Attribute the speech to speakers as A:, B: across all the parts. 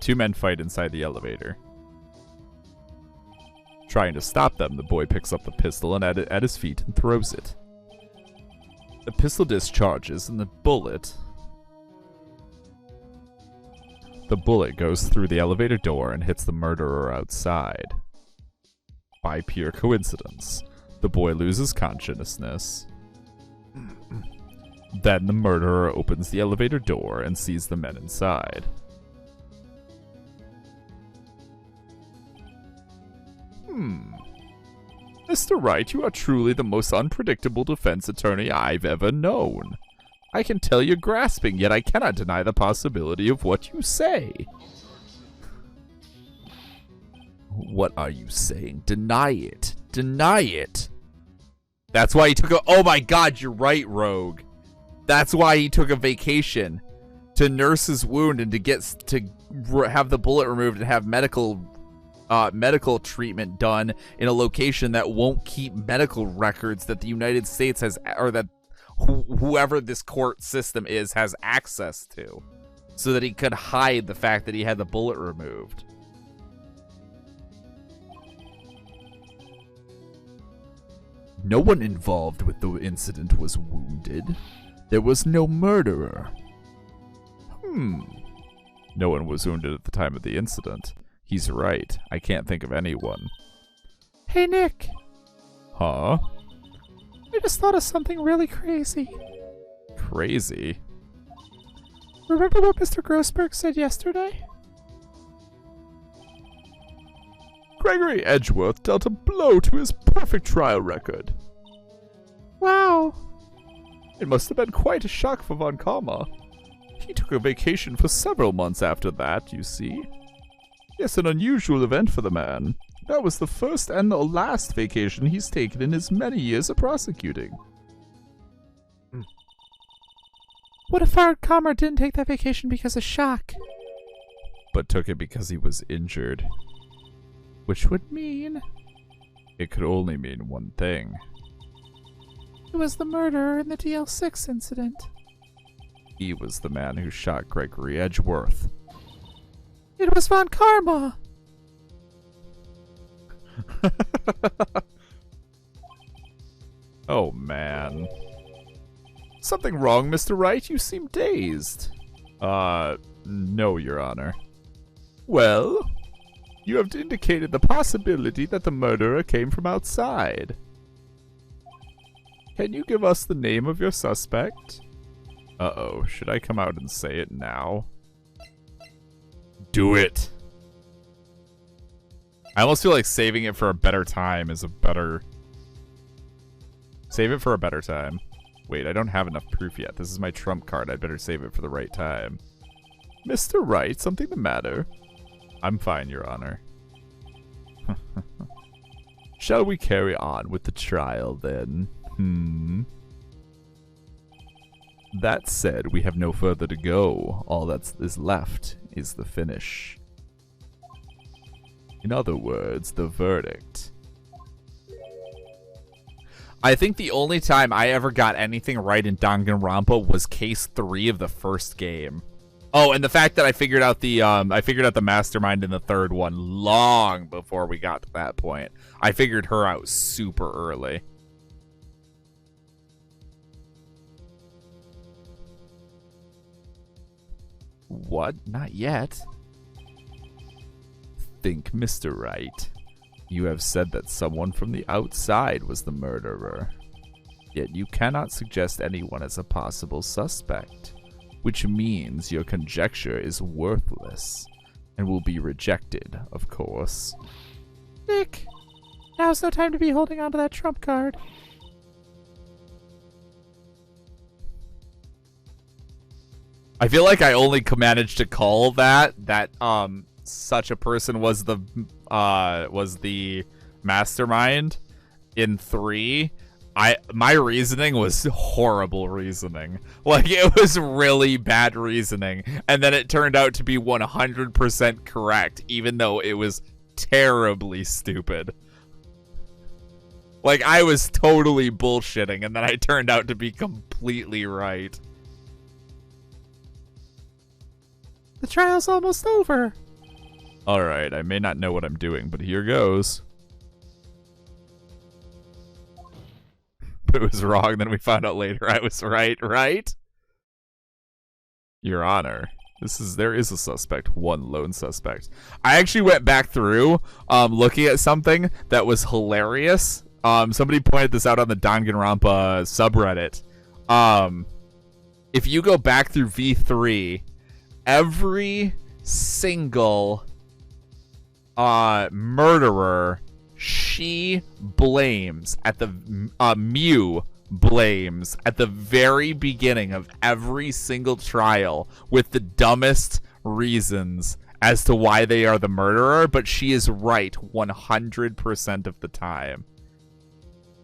A: Two men fight inside the elevator. Trying to stop them, the boy picks up the pistol and at his feet and throws it. The pistol discharges and the bullet goes through the elevator door and hits the murderer outside. By pure coincidence, the boy loses consciousness. Then the murderer opens the elevator door and sees the men inside. Mr. Wright, you are truly the most unpredictable defense attorney I've ever known. I can tell you're grasping, yet I cannot deny the possibility of what you say. What are you saying? Deny it. Deny it. That's why he took a... Oh my god, you're right, Rogue. That's why he took a vacation. To nurse his wound and to have the bullet removed and have medical treatment done in a location that won't keep medical records that the United States has, or that whoever this court system is has access to, so that he could hide the fact that he had the bullet removed. No one involved with the incident was wounded. There was no murderer. No one was wounded at the time of the incident. He's right. I can't think of anyone. Hey, Nick. Huh? I just thought of something really crazy. Crazy? Remember what Mr. Grossberg said yesterday? Gregory Edgeworth dealt a blow to his perfect trial record. Wow. It must have been quite a shock for Von Karma. He took a vacation for several months after that, you see. Yes, an unusual event for the man. That was the first and the last vacation he's taken in his many years of prosecuting. What if Von Karma didn't take that vacation because of shock? But took it because he was injured. Which would mean... It could only mean one thing. It was the murderer in the DL6 incident. He was the man who shot Gregory Edgeworth. It was Von Karma! Oh, man. Something wrong, Mr. Wright? You seem dazed. No, Your Honor. Well, you have indicated the possibility that the murderer came from outside. Can you give us the name of your suspect? Uh-oh, should I come out and say it now? Do it! I almost feel like saving it for a better time is a better... Save it for a better time. Wait, I don't have enough proof yet. This is my trump card. I better save it for the right time. Mr. Wright, something the matter? I'm fine, Your Honor. Shall we carry on with the trial, then? That said, we have no further to go. All that is left is the finish. In other words, the verdict. I think the only time I ever got anything right in Danganronpa was case 3 of the first game. Oh, and the fact that I figured out the mastermind in the third one long before we got to that point. I figured her out super early. What? Not yet. Think, Mr. Wright. You have said that someone from the outside was the murderer. Yet you cannot suggest anyone as a possible suspect, which means your conjecture is worthless and will be rejected, of course. Nick, now's no time to be holding on to that trump card. I feel like I only managed to call that such a person was the mastermind in 3. My reasoning was horrible reasoning. Like, it was really bad reasoning, and then it turned out to be 100% correct, even though it was terribly stupid. Like, I was totally bullshitting, and then I turned out to be completely right. The trial's almost over. Alright, I may not know what I'm doing, but here goes. But it was wrong, then we found out later I was right, right? Your Honor. There is a suspect, one lone suspect. I actually went back through, looking at something that was hilarious. Somebody pointed this out on the Danganronpa subreddit. If you go back through V3, every single murderer she blames at the Mew blames at the very beginning of every single trial with the dumbest reasons as to why they are the murderer, but she is right 100% of the time.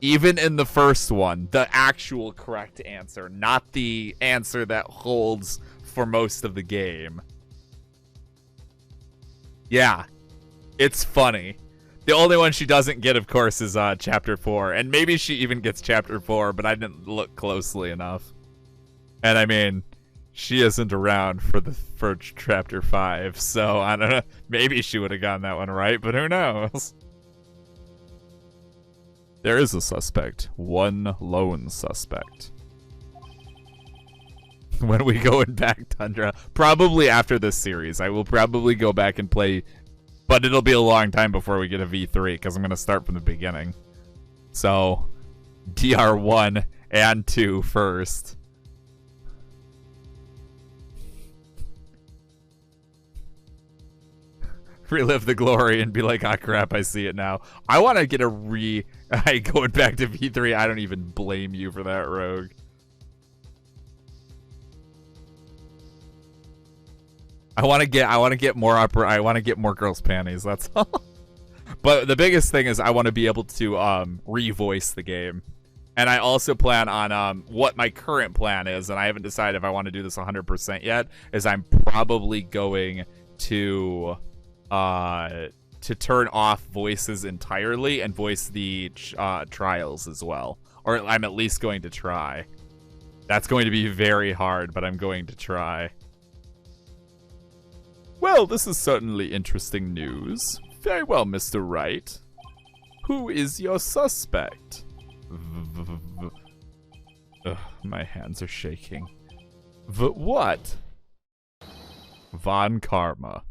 A: Even in the first one, the actual correct answer, not the answer that holds for most of the game. Yeah, it's funny. The only one she doesn't get, of course, is Chapter 4. And maybe she even gets Chapter 4, but I didn't look closely enough. And I mean, she isn't around for Chapter 5, so I don't know. Maybe she would have gotten that one right, but who knows? There is a suspect. One lone suspect. When we go in back, Tundra, probably after this series, I will probably go back and play, but it'll be a long time before we get a V3 because I'm going to start from the beginning. So, DR1 and 2 first. Relive the glory and be like, ah, crap, I see it now. I want to get going back to V3. I don't even blame you for that, Rogue. I want to get more girls' panties. That's all. But the biggest thing is I want to be able to revoice the game, and I also plan on what my current plan is, and I haven't decided if I want to do this 100% yet. Is I'm probably going to turn off voices entirely and voice the trials as well, or I'm at least going to try. That's going to be very hard, but I'm going to try. Well, this is certainly interesting news. Very well, Mr. Wright. Who is your suspect? Ugh, my hands are shaking. What? Von Karma.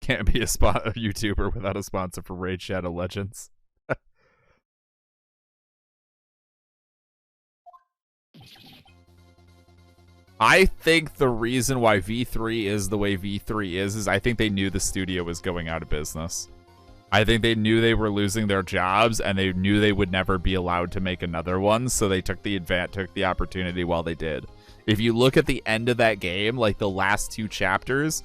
A: Can't be a YouTuber without a sponsor for Raid Shadow Legends. I think the reason why V3 is the way V3 is I think they knew the studio was going out of business. I think they knew they were losing their jobs, and they knew they would never be allowed to make another one, so they took the opportunity while they did. If you look at the end of that game, like the last 2 chapters,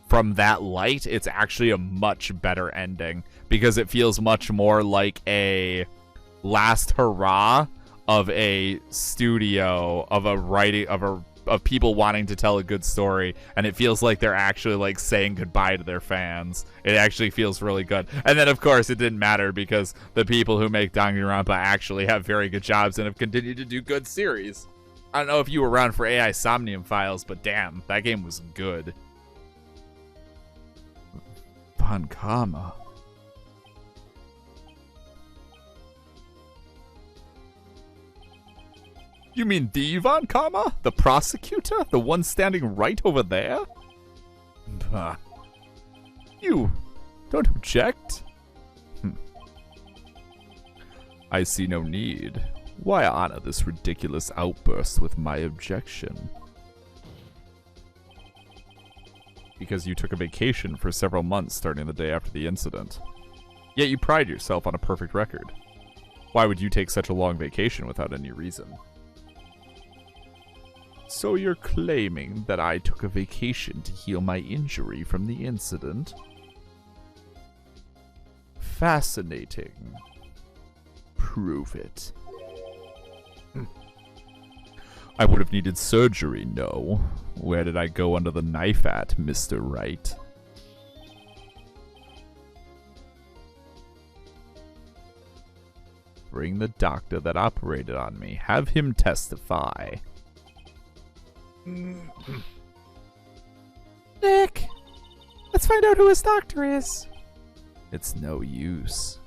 A: from that light, it's actually a much better ending, because it feels much more like a last hurrah of a studio, of a writing, of people wanting to tell a good story, and it feels like they're actually like saying goodbye to their fans. It actually feels really good. And then of course it didn't matter because the people who make Danganronpa actually have very good jobs and have continued to do good series. I don't know if you were around for AI Somnium Files, but damn, that game was good. Von Karma. You mean the Von Karma? The prosecutor? The one standing right over there? Bah. You don't object? I see no need. Why honor this ridiculous outburst with my objection? Because you took a vacation for several months starting the day after the incident. Yet you pride yourself on a perfect record. Why would you take such a long vacation without any reason? So you're claiming that I took a vacation to heal my injury from the incident? Fascinating. Prove it. I would have needed surgery, no. Where did I go under the knife at, Mr. Wright? Bring the doctor that operated on me. Have him testify. Nick!
B: Let's find out who his doctor is.
A: It's no use.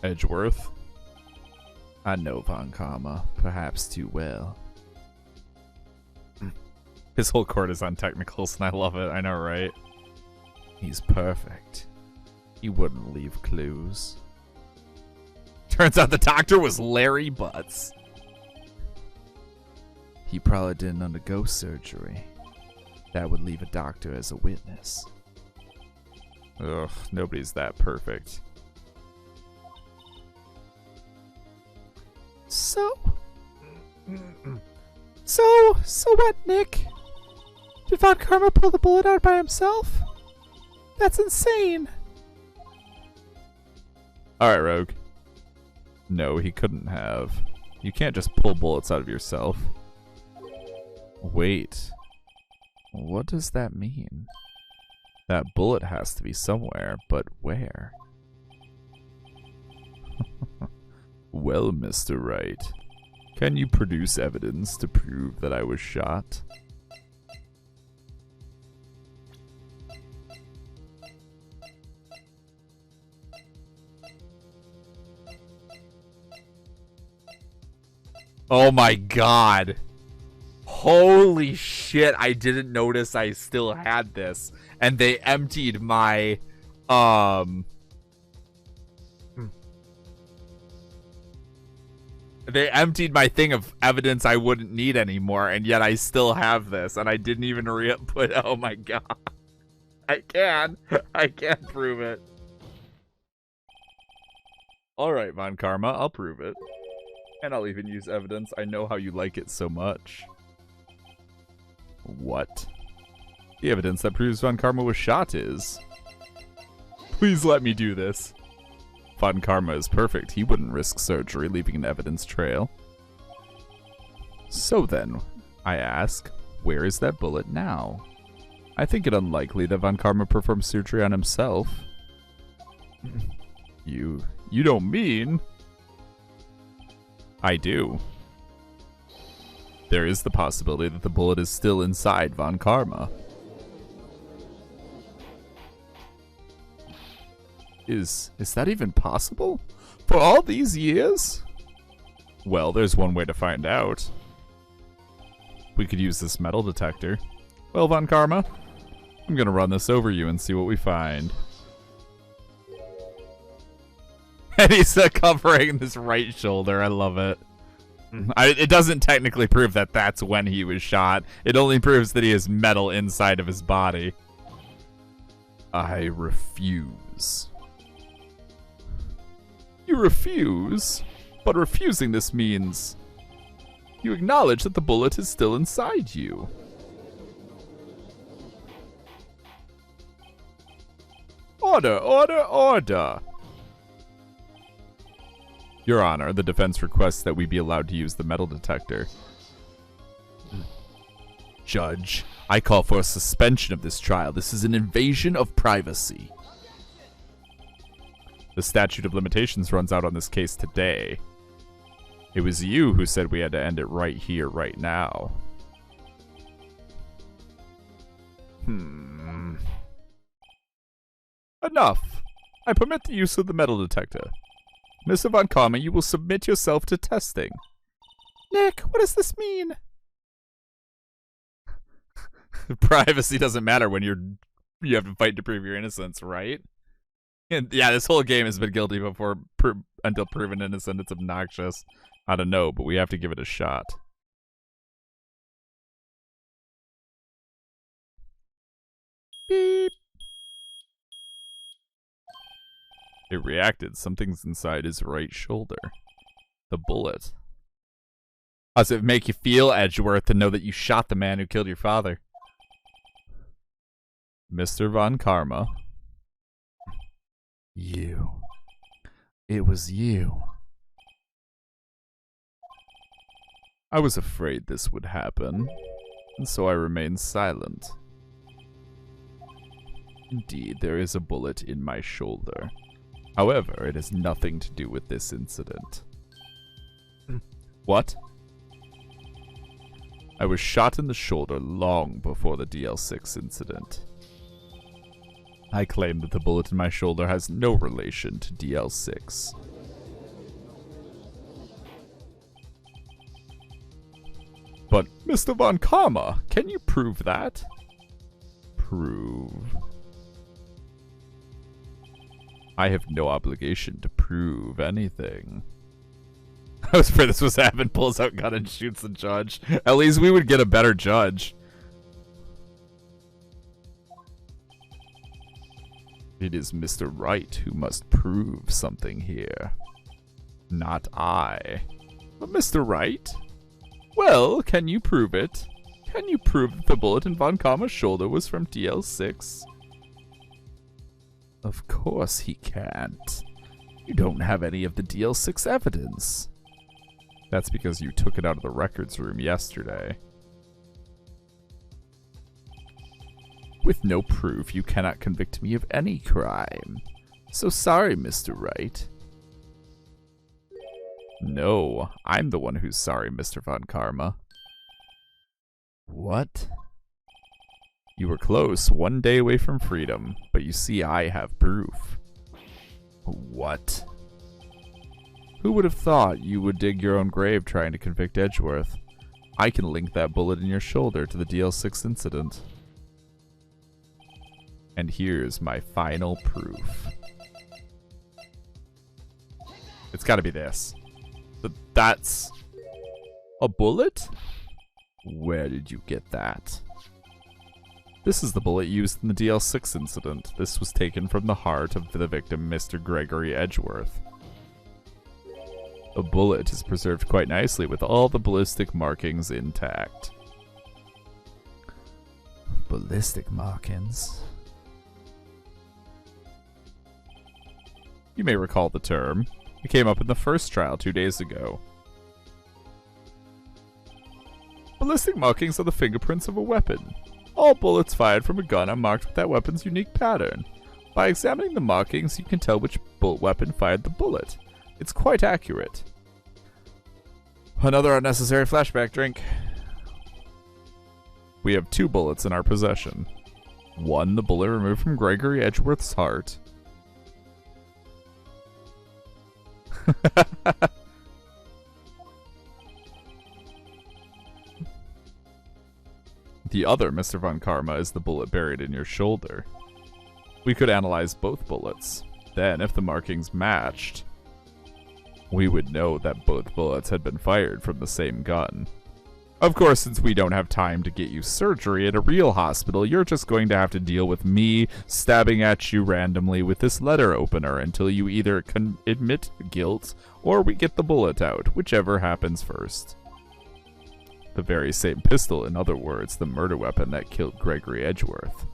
A: Edgeworth? I know Von Karma, perhaps too well. His whole court is on technicals, and I love it. I know, right? He's perfect. He wouldn't leave clues. Turns out the doctor was Larry Butts. He probably didn't undergo surgery. That would leave a doctor as a witness. Ugh, nobody's that perfect.
B: So what, Nick? Did Von Karma pull the bullet out by himself? That's insane.
A: Alright, Rogue. No, he couldn't have. You can't just pull bullets out of yourself. Wait. What does that mean? That bullet has to be somewhere, but where? Well, Mr. Wright, can you produce evidence to prove that I was shot? Oh my god. Holy shit, I didn't notice I still had this. And they emptied my, They emptied my thing of evidence I wouldn't need anymore, and yet I still have this, and I didn't even re-put, oh my god. I can prove it. Alright, Von Karma, I'll prove it. And I'll even use evidence. I know how you like it so much. What? The evidence that proves Von Karma was shot is. Please let me do this. Von Karma is perfect. He wouldn't risk surgery, leaving an evidence trail. So then, I ask, where is that bullet now? I think it unlikely that Von Karma performed surgery on himself. You don't mean... I do. There is the possibility that the bullet is still inside Von Karma. Is that even possible? For all these years? Well, there's one way to find out. We could use this metal detector. Well, Von Karma, I'm gonna run this over you and see what we find. And he's covering his right shoulder. I love it. It doesn't technically prove that that's when he was shot. It only proves that he has metal inside of his body. I refuse. You refuse? But refusing this means you acknowledge that the bullet is still inside you. Order, order, order! Your Honor, the defense requests that we be allowed to use the metal detector. Judge, I call for a suspension of this trial. This is an invasion of privacy. The statute of limitations runs out on this case today. It was you who said we had to end it right here, right now. Enough. I permit the use of the metal detector. Mr. Von Karma, you will submit yourself to testing.
B: Nick, what does this mean?
A: Privacy doesn't matter when you have to fight to prove your innocence, right? And yeah, this whole game has been guilty before until proven innocent. It's obnoxious. I don't know, but we have to give it a shot. Beep. It reacted. Something's inside his right shoulder. The bullet. How does it make you feel, Edgeworth, to know that you shot the man who killed your father? Mr. Von Karma. You. It was you. I was afraid this would happen, and so I remained silent. Indeed, there is a bullet in my shoulder. However, it has nothing to do with this incident. What? I was shot in the shoulder long before the DL6 incident. I claim that the bullet in my shoulder has no relation to DL6. But, Mr. Von Karma, can you prove that? Prove? I have no obligation to prove anything. I was afraid this was happening. Pulls out gun and shoots the judge. At least we would get a better judge. It is Mr. Wright who must prove something here. Not I. But Mr. Wright? Well, can you prove it? Can you prove that the bullet in Von Karma's shoulder was from DL6? Of course he can't. You don't have any of the DL6 evidence. That's because you took it out of the records room yesterday. With no proof, you cannot convict me of any crime. So sorry, Mr. Wright. No, I'm the one who's sorry, Mr. Von Karma. What? You were close, 1 day away from freedom, but you see I have proof. What? Who would have thought you would dig your own grave trying to convict Edgeworth? I can link that bullet in your shoulder to the DL6 incident. And here's my final proof. It's gotta be this. That's a bullet? Where did you get that? This is the bullet used in the DL6 incident. This was taken from the heart of the victim, Mr. Gregory Edgeworth. The bullet is preserved quite nicely with all the ballistic markings intact. Ballistic markings? You may recall the term. It came up in the first trial 2 days ago. Ballistic markings are the fingerprints of a weapon. All bullets fired from a gun are marked with that weapon's unique pattern. By examining the markings, you can tell which weapon fired the bullet. It's quite accurate. Another unnecessary flashback drink. We have 2 bullets in our possession. One, the bullet removed from Gregory Edgeworth's heart. The other, Mr. Von Karma, is the bullet buried in your shoulder. We could analyze both bullets. Then, if the markings matched, we would know that both bullets had been fired from the same gun. Of course, since we don't have time to get you surgery at a real hospital, you're just going to have to deal with me stabbing at you randomly with this letter opener until you either admit guilt or we get the bullet out, whichever happens first. The very same pistol, in other words, the murder weapon that killed Gregory Edgeworth.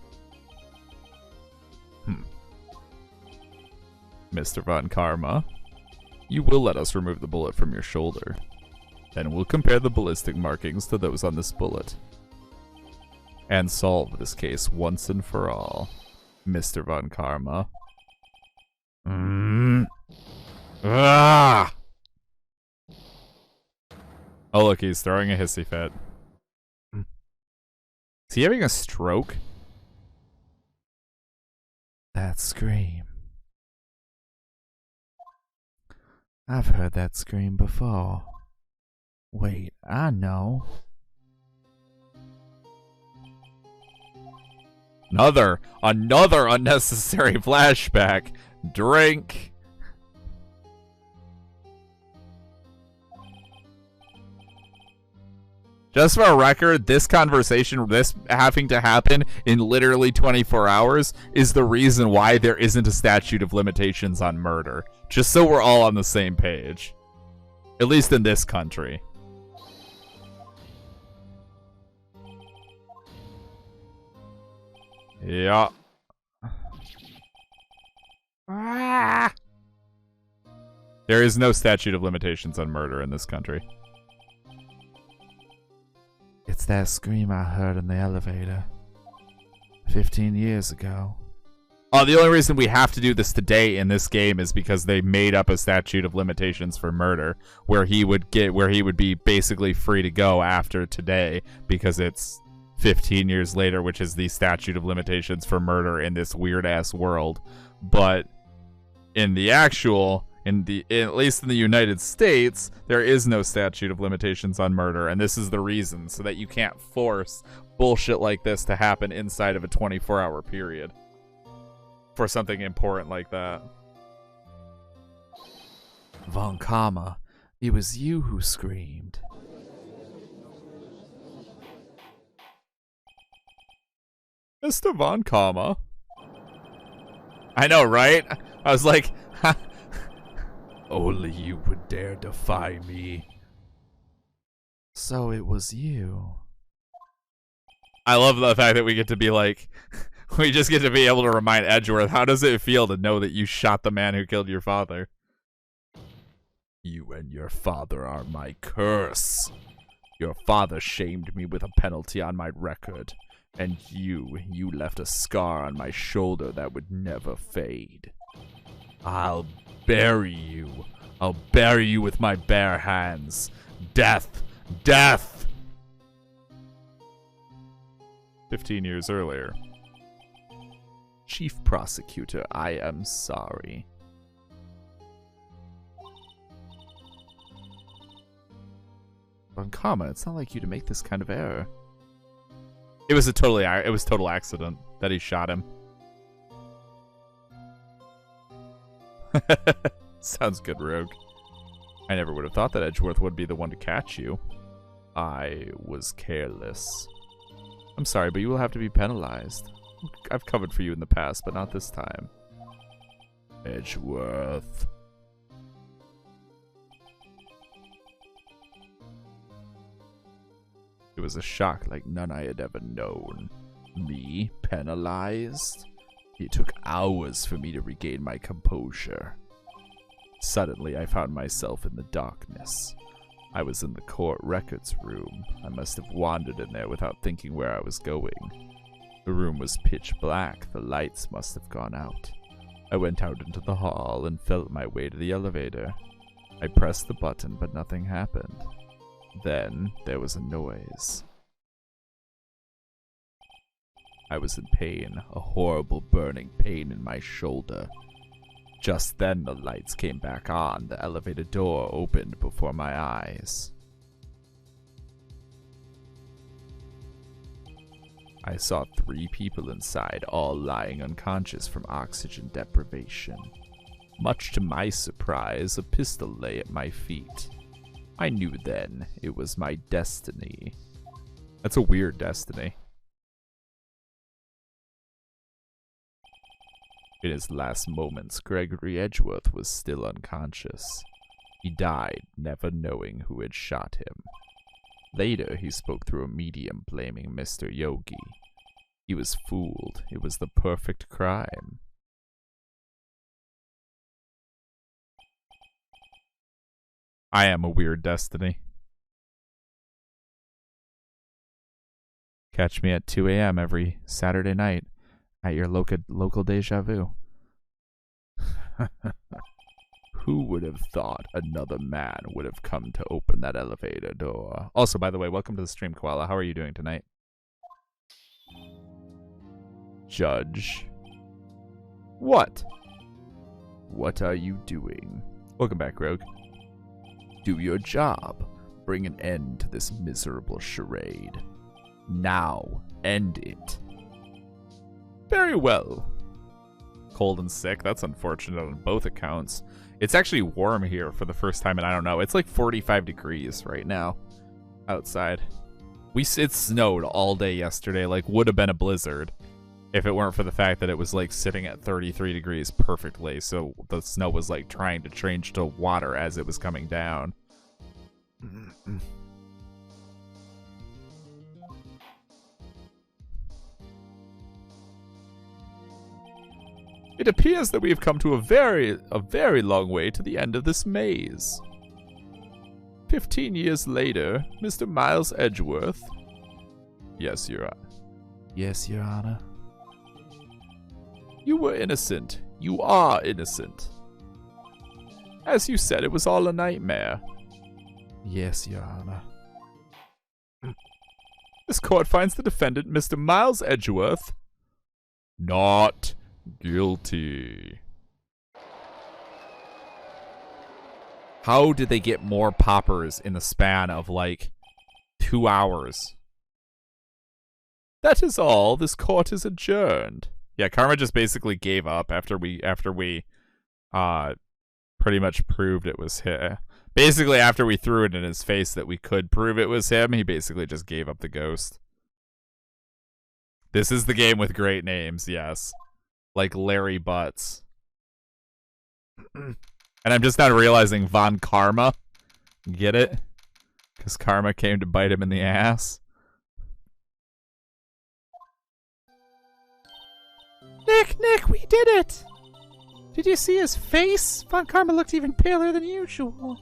A: Mr. Von Karma, you will let us remove the bullet from your shoulder. Then we'll compare the ballistic markings to those on this bullet. And solve this case once and for all. Mr. Von Karma. Ah! Oh look, he's throwing a hissy fit. Is he having a stroke? That scream. I've heard that scream before. Wait, I know. Another unnecessary flashback. Drink. Just for a record, this conversation, this having to happen in literally 24 hours, is the reason why there isn't a statute of limitations on murder. Just so we're all on the same page. At least in this country. Yeah. Ah. There is no statute of limitations on murder in this country. It's that scream I heard in the elevator 15 years ago. Oh, the only reason we have to do this today in this game is because they made up a statute of limitations for murder where he would be basically free to go after today because it's 15 years later, which is the statute of limitations for murder in this weird-ass world. But in the actual, at least in the United States, there is no statute of limitations on murder, and this is the reason, so that you can't force bullshit like this to happen inside of a 24-hour period for something important like that.
B: Von Karma, it was you who screamed.
A: Mr. Von Karma. I know, right? I was like, ha.
B: Only you would dare defy me. So it was you.
A: I love the fact that we get to be like, we just get to be able to remind Edgeworth, how does it feel to know that you shot the man who killed your father?
B: You and your father are my curse. Your father shamed me with a penalty on my record. And you left a scar on my shoulder that would never fade. I'll bury you. I'll bury you with my bare hands. Death! Death!
A: 15 years earlier.
B: Chief Prosecutor, I am sorry. Von Karma, it's not like you to make this kind of error.
A: It was total accident that he shot him. Sounds good, Rogue. I never would have thought that Edgeworth would be the one to catch you.
B: I was careless. I'm sorry, but you will have to be penalized. I've covered for you in the past, but not this time. Edgeworth. It was a shock like none I had ever known. Me penalized? It took hours for me to regain my composure. Suddenly, I found myself in the darkness. I was in the court records room. I must have wandered in there without thinking where I was going. The room was pitch black. The lights must have gone out. I went out into the hall and felt my way to the elevator. I pressed the button, but nothing happened. Then there was a noise. I was in pain, a horrible burning pain in my shoulder. Just then the lights came back on. The elevator door opened before my eyes. I saw 3 people inside, all lying unconscious from oxygen deprivation. Much to my surprise, a pistol lay at my feet. I knew then it was my destiny.
A: That's a weird destiny.
B: In his last moments, Gregory Edgeworth was still unconscious. He died, never knowing who had shot him. Later, he spoke through a medium blaming Mr. Yogi. He was fooled. It was the perfect crime.
A: I am a weird destiny.
B: Catch me at 2 a.m. every Saturday night at your local Deja Vu. Who would have thought another man would have come to open that elevator door?
A: Also, by the way, welcome to the stream, Koala. How are you doing tonight?
B: Judge.
A: What?
B: What are you doing?
A: Welcome back, Rogue.
B: Do your job. Bring an end to this miserable charade. Now, end it.
A: Very well. Cold and sick. That's unfortunate on both accounts. It's actually warm here for the first time, and I don't know. It's like 45 degrees right now outside. It snowed all day yesterday. Like, would have been a blizzard if it weren't for the fact that it was like sitting at 33 degrees perfectly. So the snow was like trying to change to water as it was coming down. It appears that we have come to a very long way to the end of this maze. 15 years later, Mr. Miles Edgeworth. Yes, Your Honor.
B: Yes, Your Honor.
A: You were innocent. You are innocent. As you said, it was all a nightmare.
B: Yes, Your Honor. This court finds the defendant, Mr. Miles Edgeworth, not guilty.
A: How did they get more poppers in the span of like 2 hours?
B: That is all. This court is adjourned. Yeah, Karma just basically gave up after we pretty much proved it was him. Basically, after we threw it in his face that we could prove it was him, he basically just gave up the ghost. This is the game with great names, yes. Like Larry Butts. And I'm just not realizing Von Karma. Get it? Because Karma came to bite him in the ass.
C: Nick, we did it! Did you see his face? Von Karma looked even paler than usual.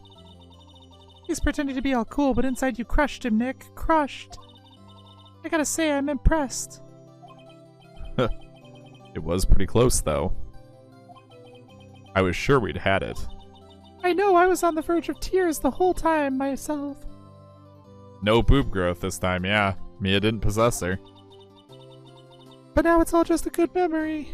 C: He's pretending to be all cool, but inside you crushed him, Nick. Crushed. I gotta say, I'm impressed.
B: It was pretty close, though. I was sure we'd had it.
C: I know, I was on the verge of tears the whole time myself.
B: No boob growth this time, yeah. Mia didn't possess her.
C: But now it's all just a good memory.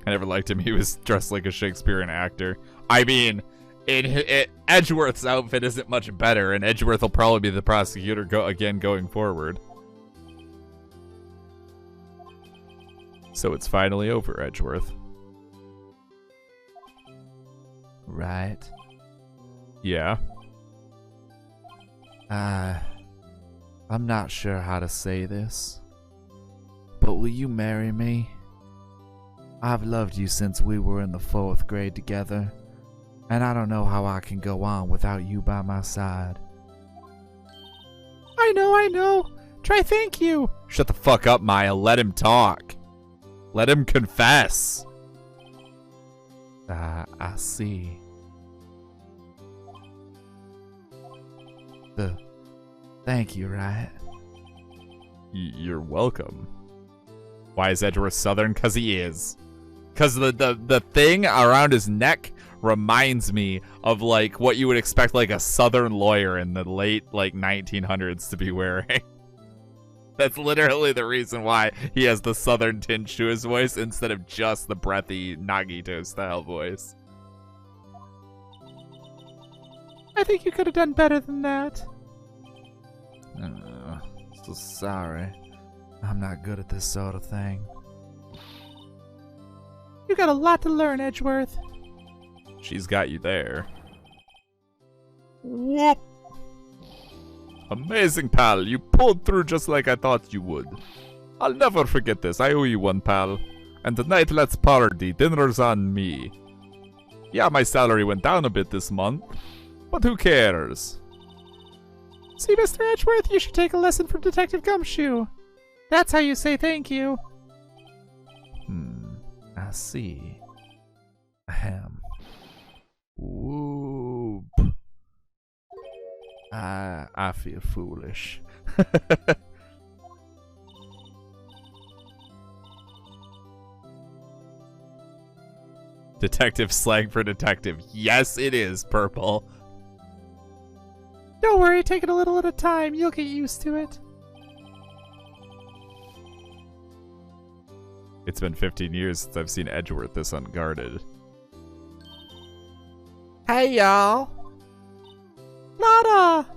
B: I never liked him. He was dressed like a Shakespearean actor. I mean, Edgeworth's outfit isn't much better, and Edgeworth will probably be the prosecutor going forward. So it's finally over, Edgeworth.
A: Right.
B: Yeah.
A: I'm not sure how to say this, but will you marry me? I've loved you since we were in the 4th grade together, and I don't know how I can go on without you by my side.
C: I know. Try thank you.
B: Shut the fuck up, Maya. Let him talk. Let him confess.
A: I see. Thank you, Wright.
B: You're welcome. Why is Edgeworth Southern? Because he is. Because the thing around his neck reminds me of like what you would expect like a Southern lawyer in the late like 1900s to be wearing. That's literally the reason why he has the Southern tinge to his voice instead of just the breathy Nagito style voice.
C: I think you could have done better than that.
A: So sorry. I'm not good at this sort of thing.
C: You got a lot to learn, Edgeworth.
B: She's got you there. Whoop! Amazing, pal. You pulled through just like I thought you would. I'll never forget this. I owe you one, pal. And tonight, let's party. Dinner's on me. Yeah, my salary went down a bit this month. But who cares?
C: See, Mr. Edgeworth, you should take a lesson from Detective Gumshoe. That's how you say thank you.
A: I see. Ahem. Whoop. I feel foolish.
B: Detective slang for detective. Yes, it is, Purple.
C: Don't worry, take it a little at a time. You'll get used to it.
B: It's been 15 years since I've seen Edgeworth this unguarded.
C: Hey, y'all. Nada.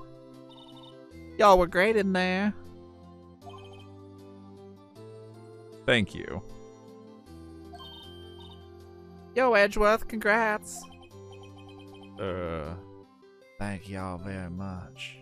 C: Y'all were great in there.
B: Thank you.
C: Yo, Edgeworth, congrats.
A: Thank y'all very much.